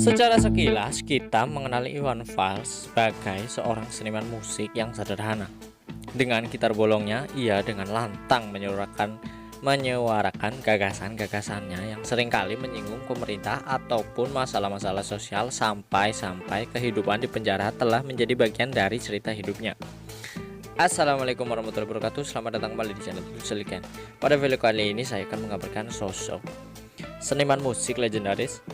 Secara sekilas, kita mengenali Iwan Fals sebagai seorang seniman musik yang sederhana. Dengan gitar bolongnya, ia dengan lantang menyuarakan gagasan-gagasannya yang seringkali menyinggung pemerintah ataupun masalah-masalah sosial sampai-sampai kehidupan di penjara telah menjadi bagian dari cerita hidupnya. Assalamualaikum warahmatullahi wabarakatuh. Selamat datang kembali di channel Seliken. Pada video kali ini saya akan mengabarkan sosok seniman musik legendaris,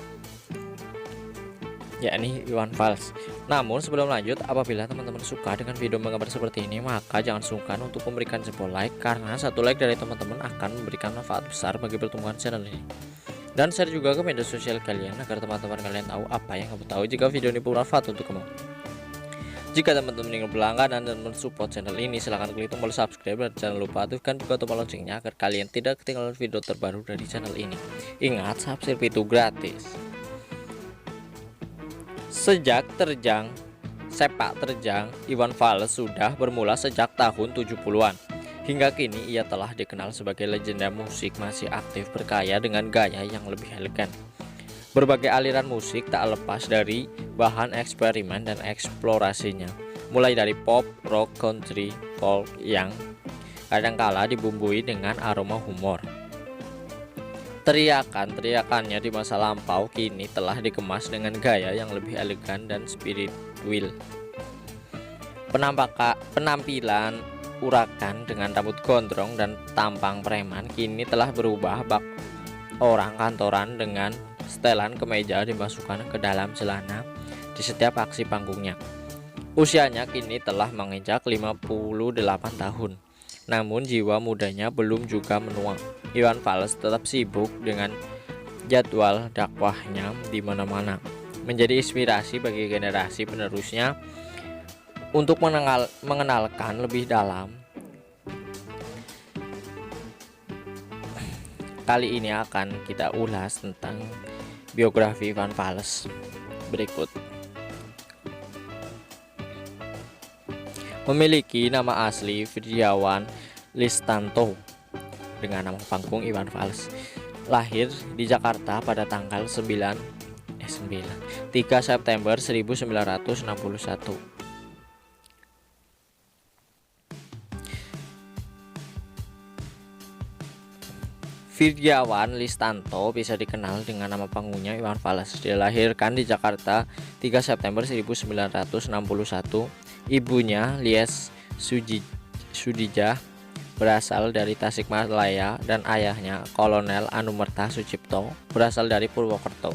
yakni Iwan Fals. Namun sebelum lanjut, apabila teman-teman suka dengan video menggambar seperti ini, maka jangan sungkan untuk memberikan jempol like, karena satu like dari teman-teman akan memberikan manfaat besar bagi pertumbuhan channel ini. Dan share juga ke media sosial kalian agar teman-teman kalian tahu apa yang kamu tahu jika video ini bermanfaat untuk kamu. Jika teman-teman ingin berlangganan dan mensupport channel ini, silahkan klik tombol subscribe dan jangan lupa aktifkan juga tombol loncengnya agar kalian tidak ketinggalan video terbaru dari channel ini. Ingat, subscribe itu gratis. Sejak terjang sepak terjang, Iwan Fals sudah bermula sejak tahun 70-an. Hingga kini ia telah dikenal sebagai legenda musik masih aktif berkarya dengan gaya yang lebih elegan. Berbagai aliran musik tak lepas dari bahan eksperimen dan eksplorasinya, mulai dari pop, rock, country, folk yang kadangkala dibumbui dengan aroma humor. Teriakannya di masa lampau kini telah dikemas dengan gaya yang lebih elegan dan spiritual. Penampilan urakan dengan rambut gondrong dan tampang preman kini telah berubah bak orang kantoran dengan setelan kemeja dimasukkan ke dalam celana di setiap aksi panggungnya. Usianya kini telah menginjak 58 tahun. Namun jiwa mudanya belum juga menua. Iwan Fals tetap sibuk dengan jadwal dakwahnya di mana-mana, menjadi inspirasi bagi generasi penerusnya untuk mengenalkan lebih dalam. Kali ini akan kita ulas tentang biografi Iwan Fals berikut. Memiliki nama asli Firdiawan Listanto dengan nama panggung Iwan Fals. Lahir di Jakarta pada tanggal 3 September 1961. Firdiawan Listanto bisa dikenal dengan nama panggungnya Iwan Fals. Dilahirkan di Jakarta 3 September 1961. Ibunya Lies Sudijah berasal dari Tasikmalaya dan ayahnya Kolonel Anumerta Sucipto berasal dari Purwokerto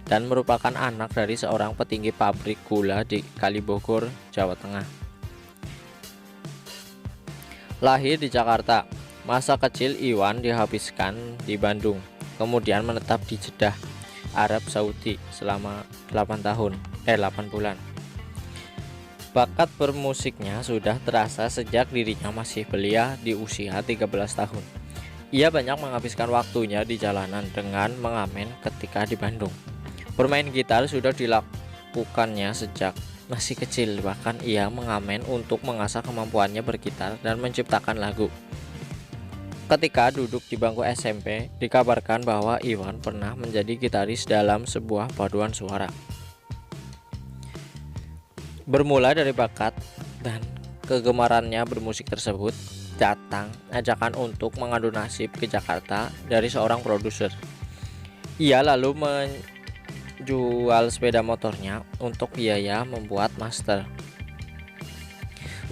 dan merupakan anak dari seorang petinggi pabrik gula di Kalibogor, Jawa Tengah. Lahir di Jakarta, masa kecil Iwan dihabiskan di Bandung, kemudian menetap di Jeddah, Arab Saudi selama 8 bulan. Bakat bermusiknya sudah terasa sejak dirinya masih belia di usia 13 tahun. Ia banyak menghabiskan waktunya di jalanan dengan mengamen ketika di Bandung. Bermain gitar sudah dilakukannya sejak masih kecil, bahkan ia mengamen untuk mengasah kemampuannya bergitar dan menciptakan lagu. Ketika duduk di bangku SMP, dikabarkan bahwa Iwan pernah menjadi gitaris dalam sebuah paduan suara. Bermula dari bakat dan kegemarannya bermusik tersebut, datang ajakan untuk mengadu nasib ke Jakarta dari seorang produser. Ia lalu menjual sepeda motornya untuk biaya membuat master.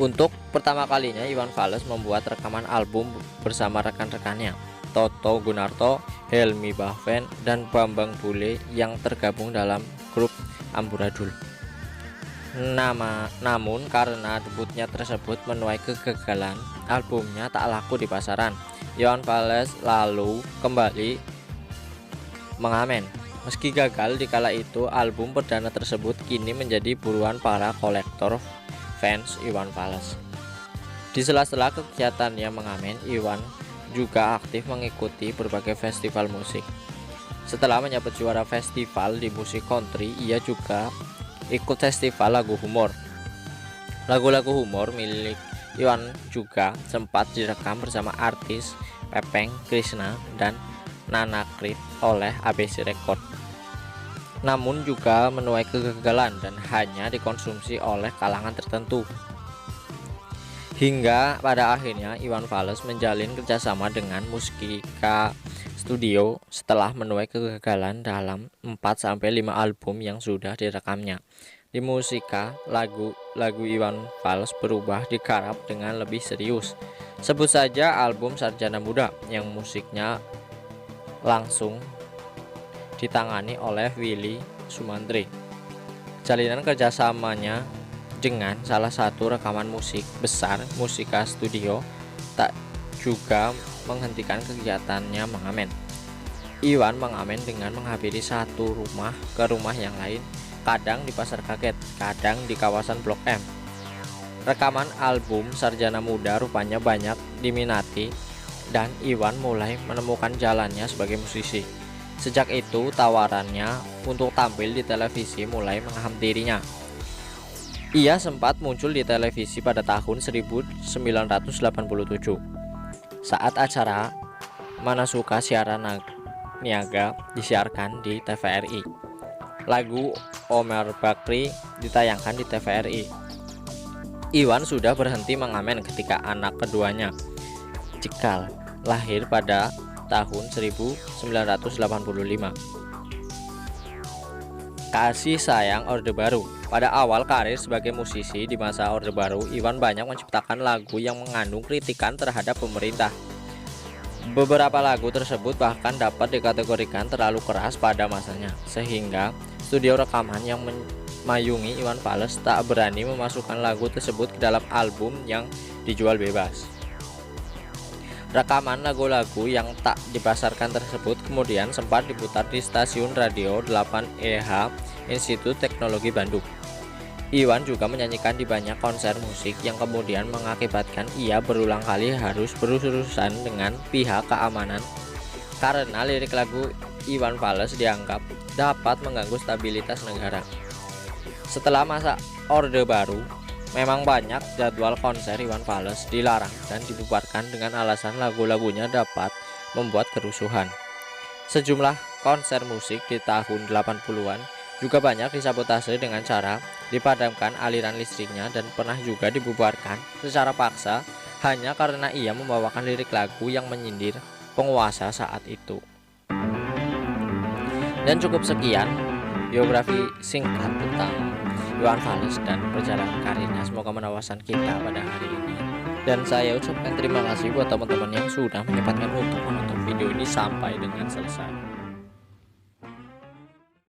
Untuk pertama kalinya Iwan Fals membuat rekaman album bersama rekan-rekannya Toto Gunarto, Helmi Bahven, dan Bambang Bule yang tergabung dalam grup Amburadul. Namun karena debutnya tersebut menuai kegagalan, albumnya tak laku di pasaran. Iwan Fals lalu kembali mengamen. Meski gagal di kala itu, album perdana tersebut kini menjadi buruan para kolektor fans Iwan Fals. Di sela-sela kegiatannya mengamen, Iwan juga aktif mengikuti berbagai festival musik. Setelah menyabet juara festival di musik country, ia juga ikut festival lagu humor. Lagu-lagu humor milik Iwan juga sempat direkam bersama artis Pepeng Krishna dan Nana Krit oleh ABC Record. namun juga menuai kegagalan dan hanya dikonsumsi oleh kalangan tertentu. Hingga pada akhirnya Iwan Fals menjalin kerjasama dengan Musikika Studio setelah menuai kegagalan dalam 4-5 album yang sudah direkamnya. Di Musika, lagu Iwan Fals berubah digarap dengan lebih serius. Sebut saja album Sarjana Muda yang musiknya langsung ditangani oleh Willy Sumantri. Jalinan kerjasamanya dengan salah satu rekaman musik besar Musika Studio tak juga menghentikan kegiatannya mengamen. Iwan mengamen dengan menghampiri satu rumah ke rumah yang lain, kadang di Pasar Kaget, kadang di kawasan Blok M. Rekaman album Sarjana Muda rupanya banyak diminati dan Iwan mulai menemukan jalannya sebagai musisi. Sejak itu tawarannya untuk tampil di televisi mulai menghampirinya. Ia sempat muncul di televisi pada tahun 1987 saat acara Mana Suka Siaran Niaga disiarkan di TVRI. Lagu Omar Bakri ditayangkan di TVRI. Iwan sudah berhenti mengamen ketika anak keduanya, Cikal, lahir pada tahun 1985. Kasih Sayang Orde Baru. Pada awal karir sebagai musisi di masa Orde Baru, Iwan banyak menciptakan lagu yang mengandung kritikan terhadap pemerintah. Beberapa lagu tersebut bahkan dapat dikategorikan terlalu keras pada masanya, sehingga studio rekaman yang memayungi Iwan Fals tak berani memasukkan lagu tersebut ke dalam album yang dijual bebas. Rekaman lagu-lagu yang tak dipasarkan tersebut kemudian sempat diputar di stasiun radio 8EH Institut Teknologi Bandung. Iwan juga menyanyikan di banyak konser musik yang kemudian mengakibatkan ia berulang kali harus berurusan dengan pihak keamanan karena lirik lagu Iwan Fals dianggap dapat mengganggu stabilitas negara. Setelah masa Orde Baru, memang banyak jadwal konser Iwan Fals dilarang dan dibubarkan dengan alasan lagu-lagunya dapat membuat kerusuhan. Sejumlah konser musik di tahun 80-an juga banyak disabotase dengan cara dipadamkan aliran listriknya dan pernah juga dibubarkan secara paksa hanya karena ia membawakan lirik lagu yang menyindir penguasa saat itu. Dan cukup sekian biografi singkat tentang Iwan Fals dan perjalanan karirnya. Semoga menawarkan kita pada hari ini. Dan saya ucapkan terima kasih buat teman-teman yang sudah menyempatkan untuk menonton video ini sampai dengan selesai.